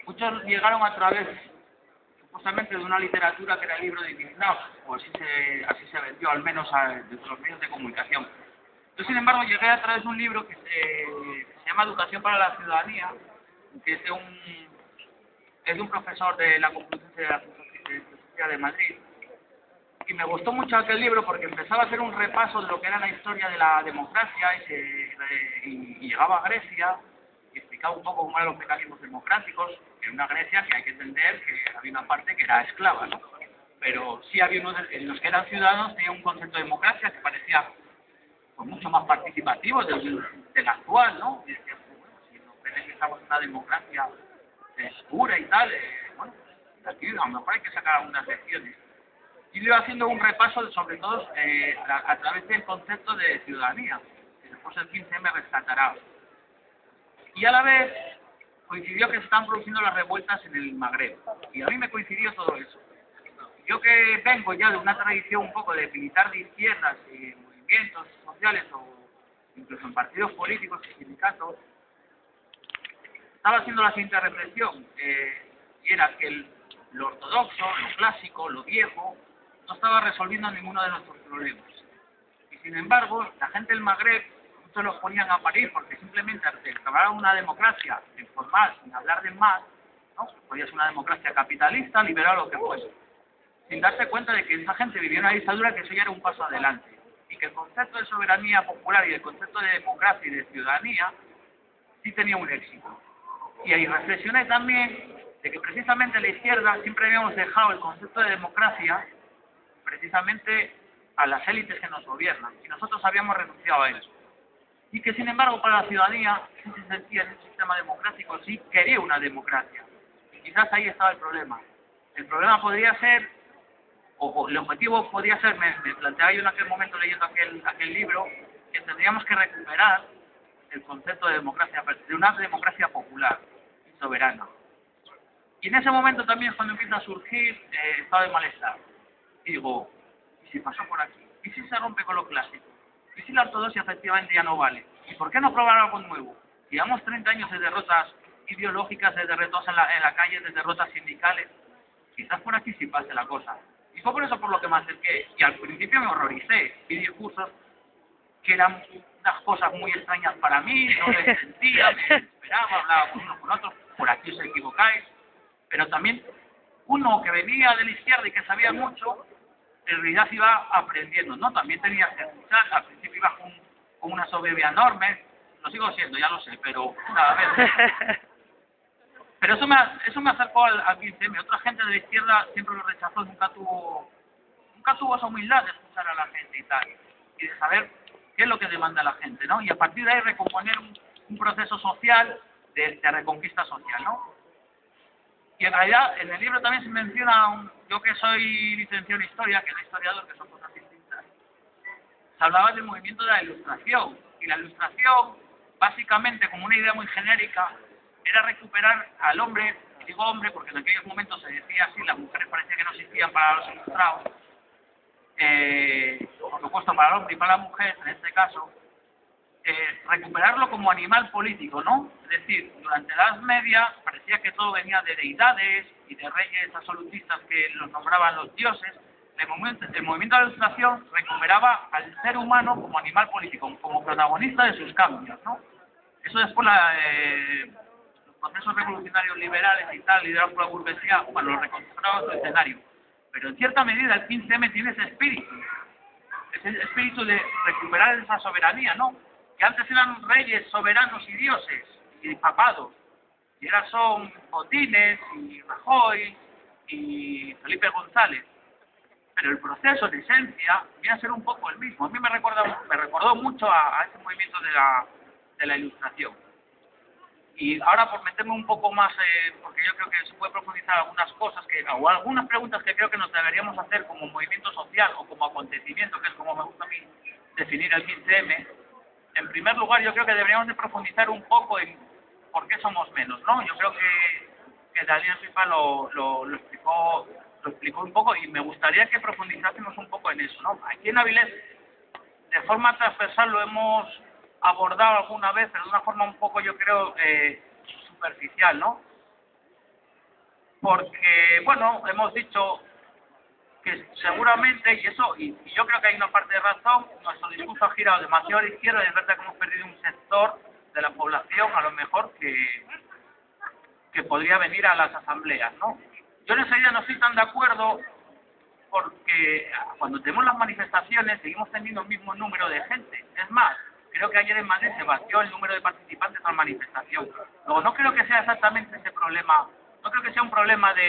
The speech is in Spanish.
Muchos llegaron a través, supuestamente, de una literatura que era el libro de Indignados, o así se vendió, al menos de los medios de comunicación. Yo, sin embargo, llegué a través de un libro que se llama Educación para la Ciudadanía, que es de un profesor de la Complutense de la Filosofía de Madrid, y me gustó mucho aquel libro porque empezaba a hacer un repaso de lo que era la historia de la democracia y llegaba a Grecia y explicaba un poco cómo eran los mecanismos democráticos, en una Grecia que hay que entender que había una parte que era esclava, ¿no? Pero sí había unos en los que eran ciudadanos, tenía un concepto de democracia que parecía pues, mucho más participativo del actual, ¿no? Y decía, pues, bueno, si nos beneficiamos de una democracia pura y tal, bueno, aquí a lo mejor hay que sacar algunas lecciones. Y yo iba haciendo un repaso, sobre todo a través del concepto de ciudadanía, que después el 15M rescatará. Y a la vez coincidió que se están produciendo las revueltas en el Magreb. Y a mí me coincidió todo eso. Yo que vengo ya de una tradición un poco de militar de izquierdas y movimientos sociales o incluso en partidos políticos y sindicatos, estaba haciendo la siguiente reflexión, y era que lo ortodoxo, lo clásico, lo viejo, no estaba resolviendo ninguno de nuestros problemas. Y sin embargo, la gente del Magreb, muchos los ponían a parir porque simplemente acabaron una democracia informal, sin hablar de más, ¿no? Podía ser una democracia capitalista, liberal o lo que fuese, sin darse cuenta de que esa gente vivía una dictadura, que eso ya era un paso adelante. Y que el concepto de soberanía popular y el concepto de democracia y de ciudadanía sí tenía un éxito. Y ahí reflexioné también de que precisamente la izquierda siempre habíamos dejado el concepto de democracia precisamente a las élites que nos gobiernan, y nosotros habíamos renunciado a eso. Y que sin embargo para la ciudadanía sí se sentía en un sistema democrático, sí quería una democracia. Y quizás ahí estaba el problema. El problema podría ser, o el objetivo podría ser, me planteaba yo en aquel momento leyendo aquel libro, que tendríamos que recuperar el concepto de democracia, de una democracia popular y soberana. Y en ese momento también es cuando empieza a surgir estado de malestar. Y digo, ¿y si pasó por aquí? ¿Y si se rompe con lo clásico? ¿Y si la ortodoxia efectivamente ya no vale? ¿Y por qué no probar algo nuevo? Llevamos 30 años de derrotas ideológicas, de derrotas en la calle, de derrotas sindicales. Quizás por aquí sí pase la cosa. Y fue por eso por lo que me acerqué. Y al principio me horroricé. Vi discursos que eran unas cosas muy extrañas para mí, no les entendía, me desesperaba, hablaba con unos con otros, por aquí os equivocáis. Pero también uno que venía de la izquierda y que sabía mucho, en realidad iba aprendiendo, ¿no? También tenía que escuchar, al principio iba con una soberbia enorme, lo sigo siendo, ya lo sé, pero cada vez. Pero eso me acercó al 15M. Otra gente de la izquierda siempre lo rechazó, nunca tuvo esa humildad de escuchar a la gente y tal, y de saber qué es lo que demanda la gente, ¿no? Y a partir de ahí recomponer un proceso social de reconquista social, ¿no? Y en realidad en el libro también se menciona, yo que soy licenciado en Historia, que no historiador, que son cosas distintas, se hablaba del movimiento de la Ilustración. Y la Ilustración, básicamente, como una idea muy genérica, era recuperar al hombre, y digo hombre porque en aquellos momentos se decía así, las mujeres parecía que no existían para los ilustrados, por supuesto para el hombre y para la mujer, en este caso, recuperarlo como animal político, ¿no? Es decir, durante la Edad Media parecía que todo venía de deidades y de reyes absolutistas que los nombraban los dioses. El movimiento de la Ilustración recuperaba al ser humano como animal político, como protagonista de sus cambios, ¿no? Eso después los procesos revolucionarios liberales y tal, liderados por la burguesía, bueno, lo reconstruyeron en su escenario. Pero en cierta medida el 15M tiene ese espíritu de recuperar esa soberanía, ¿no? Que antes eran reyes, soberanos y dioses, y papados, y ahora son Botines, y Rajoy, y Felipe González. Pero el proceso, en esencia, viene a ser un poco el mismo. A mí me recordó mucho a ese movimiento de la Ilustración. Y ahora por meterme un poco más, porque yo creo que se puede profundizar algunas cosas, o algunas preguntas que creo que nos deberíamos hacer como movimiento social o como acontecimiento, que es como me gusta a mí definir el 15M. En primer lugar, yo creo que deberíamos de profundizar un poco en por qué somos menos, ¿no? Yo creo que Daniel Pipa lo explicó un poco, y me gustaría que profundizásemos un poco en eso, ¿no? Aquí en Avilés, de forma transversal, lo hemos abordado alguna vez, pero de una forma un poco, yo creo, superficial, ¿no? porque, bueno, hemos dicho que seguramente, y yo creo que hay una parte de razón, nuestro discurso ha girado demasiado a la izquierda y es verdad que hemos perdido un sector de la población, a lo mejor, que podría venir a las asambleas, ¿no? Yo en esa idea no estoy tan de acuerdo porque cuando tenemos las manifestaciones seguimos teniendo el mismo número de gente. Es más, creo que ayer en Madrid se batió el número de participantes a la manifestación. Luego, no creo que sea exactamente ese problema, no creo que sea un problema de